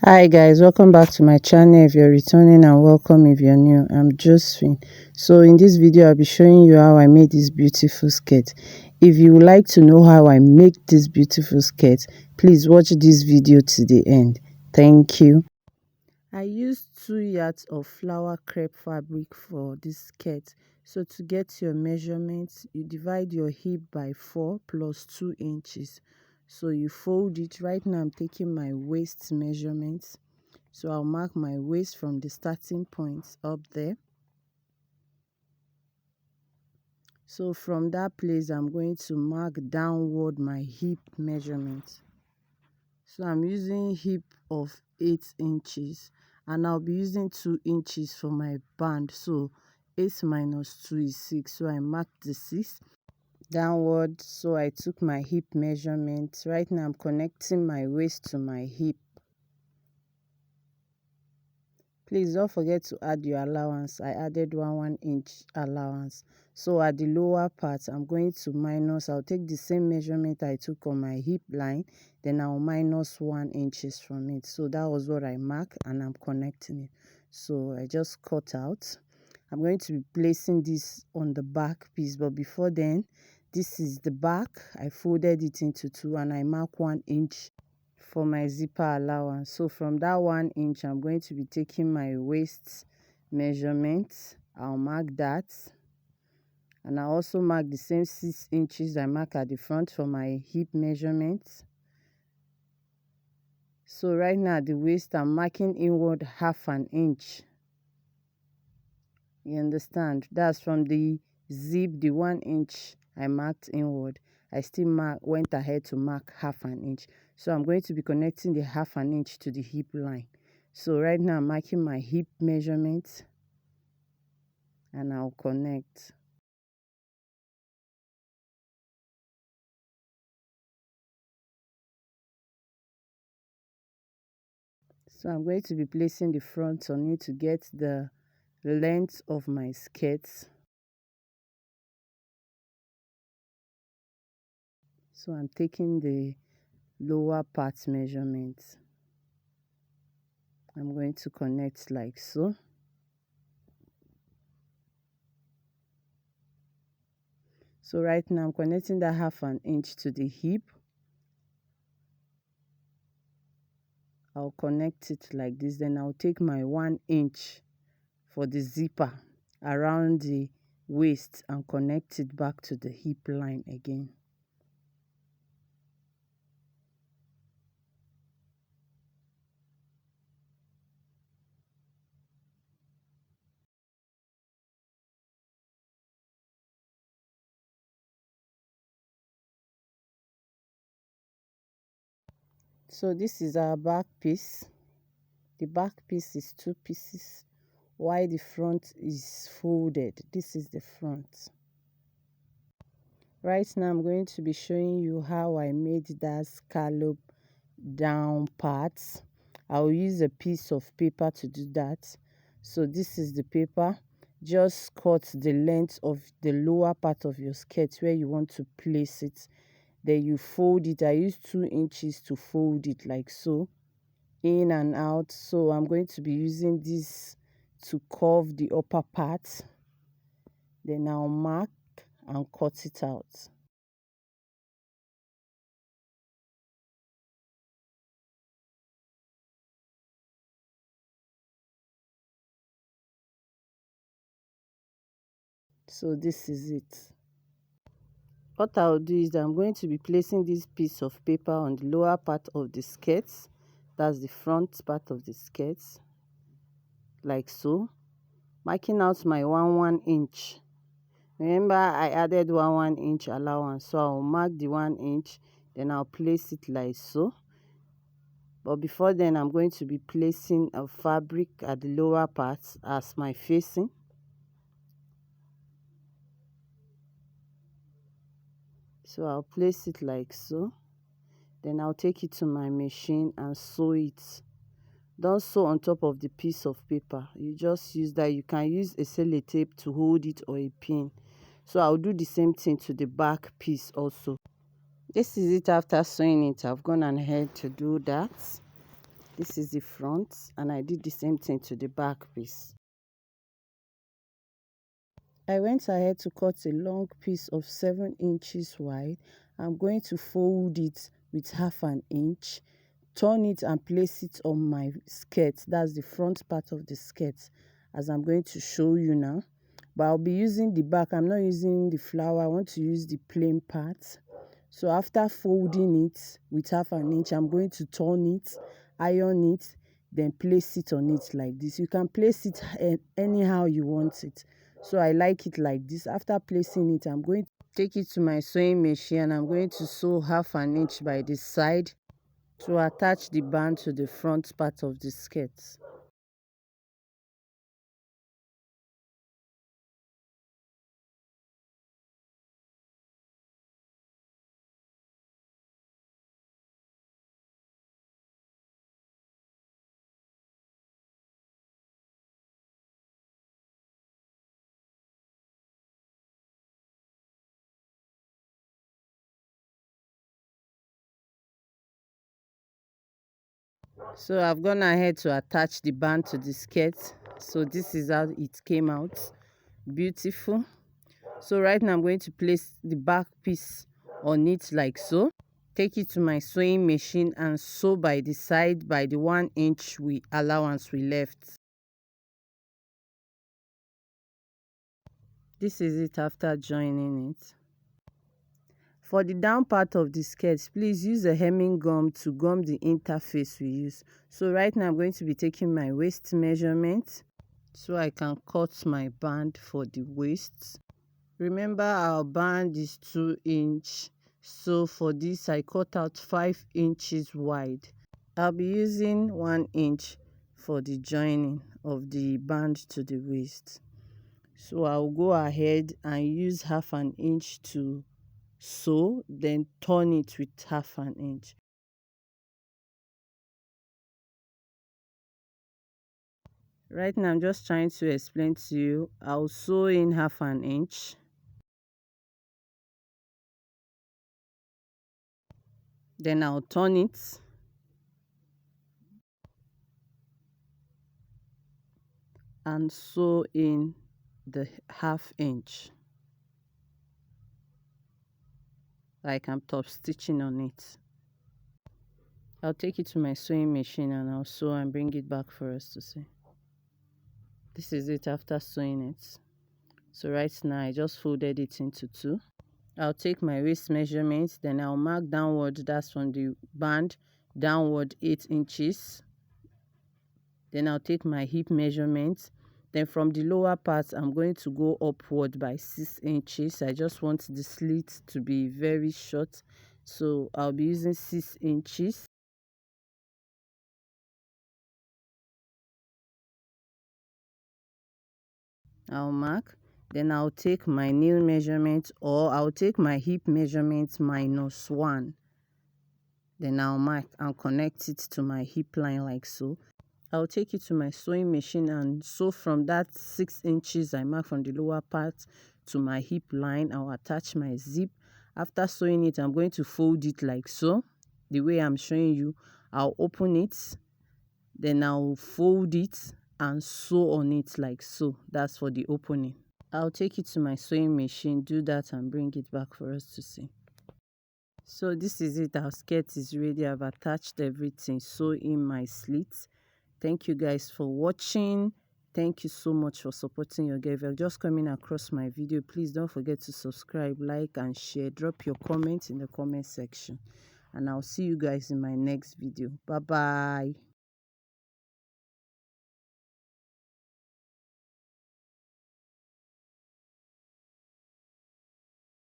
Hi guys, welcome back to my channel. If you're returning, and welcome if you're new. I'm Josephine. So in this video I'll be showing you how I made this beautiful skirt. If you would like to know how I make this beautiful skirt, please watch this video to the end. Thank you. I used 2 yards of flower crepe fabric for this skirt. So to get your measurements, you divide your hip by 4 plus 2 inches. So you fold it. Right now I'm taking my waist measurements. So I'll mark my waist from the starting point up there. So from that place, I'm going to mark downward my hip measurement. So I'm using hip of 8 inches and I'll be using 2 inches for my band. So 8 minus 2 is 6. So I marked the 6 downward. So I took my hip measurement. Right now I'm connecting my waist to my hip. Please don't forget to add your allowance. I added 1 inch allowance. So at the lower part, I'm going to minus. I'll take the same measurement I took on my hip line, then I'll minus 1 inches from it. So that was what I marked, and I'm connecting it. So I just cut out. I'm going to be placing this on the back piece, but before then, this is the back. I folded it into 2 and I mark 1 inch for my zipper allowance. So from that 1 inch, I'm going to be taking my waist measurement. I'll mark that, and I also mark the same 6 inches I mark at the front for my hip measurement. So right now at the waist, I'm marking inward 1/2 inch. You understand? That's from the zip, the 1 inch I marked inward. I still went ahead to mark 1/2 inch. So I'm going to be connecting the 1/2 inch to the hip line. So right now I'm marking my hip measurement and I'll connect. So I'm going to be placing the front on it to get the length of my skirts. So I'm taking the lower part measurement. I'm going to connect like so. So right now I'm connecting that 1/2 inch to the hip. I'll connect it like this. Then I'll take my 1 inch for the zipper around the waist and connect it back to the hip line again. So this is our back piece. The back piece is 2 pieces, while the front is folded. This is the front. Right now I'm going to be showing you how I made that scallop down parts. I'll use a piece of paper to do that. So this is the paper. Just cut the length of the lower part of your skirt where you want to place it. Then you fold it. I use 2 inches to fold it like so, in and out. So I'm going to be using this to curve the upper part. Then I'll mark and cut it out. So this is it. What I'll do is I'm going to be placing this piece of paper on the lower part of the skirt. That's the front part of the skirt, like so. Marking out my 1 inch. Remember I added 1 inch allowance, so I'll mark the 1 inch, then I'll place it like so. But before then, I'm going to be placing a fabric at the lower part as my facing. So I'll place it like so. Then I'll take it to my machine and sew it. Don't sew on top of the piece of paper. You just use that. You can use a sellotape to hold it or a pin. So I'll do the same thing to the back piece also. This is it after sewing it. I've gone ahead to do that. This is the front, and I did the same thing to the back piece. I went ahead to cut a long piece of 7 inches wide. I'm going to fold it with half an inch, turn it and place it on my skirt. That's the front part of the skirt, as I'm going to show you now. But I'll be using the back. I'm not using the flower. I want to use the plain part. So after folding it with half an inch, I'm going to turn it, iron it, then place it on it like this. You can place it anyhow you want it. So I like it like this. After placing it, I'm going to take it to my sewing machine, and I'm going to sew half an inch by the side to attach the band to the front part of the skirt. So I've gone ahead to attach the band to the skirt. So this is how it came out. Beautiful. So right now I'm going to place the back piece on it like so. Take it to my sewing machine and sew by the side by the 1 inch allowance we left. This is it after joining it. For the down part of the skirt, please use a hemming gum to gum the interface we use. So right now I'm going to be taking my waist measurement so I can cut my band for the waist. Remember, our band is 2 inch, so for this I cut out 5 inches wide. I'll be using 1 inch for the joining of the band to the waist. So I'll go ahead and use half an inch to sew, then turn it with half an inch. Right now I'm just trying to explain to you. I'll sew in half an inch, then I'll turn it, and sew in the half inch like I'm top stitching on it. I'll take it to my sewing machine and I'll sew and bring it back for us to see. This is it after sewing it. So right now I just folded it into 2. I'll take my waist measurement, then I'll mark downward, that's from the band downward 8 inches. Then I'll take my hip measurement. Then from the lower part, I'm going to go upward by 6 inches. I just want the slit to be very short, so I'll be using 6 inches. I'll mark. Then I'll take my nail measurement, or I'll take my hip measurement -1. Then I'll mark and connect it to my hip line like so. I'll take it to my sewing machine and sew from that 6 inches I mark from the lower part to my hip line. I'll attach my zip. After sewing it, I'm going to fold it like so, the way I'm showing you. I'll open it, then I'll fold it and sew on it like so. That's for the opening. I'll take it to my sewing machine, do that, and bring it back for us to see. So this is it. Our skirt is ready. I've attached everything, sew in my slits. Thank you guys for watching. Thank you so much for supporting your girl. If you're just coming across my video, please don't forget to subscribe, like, and share. Drop your comments in the comment section, and I'll see you guys in my next video. Bye bye.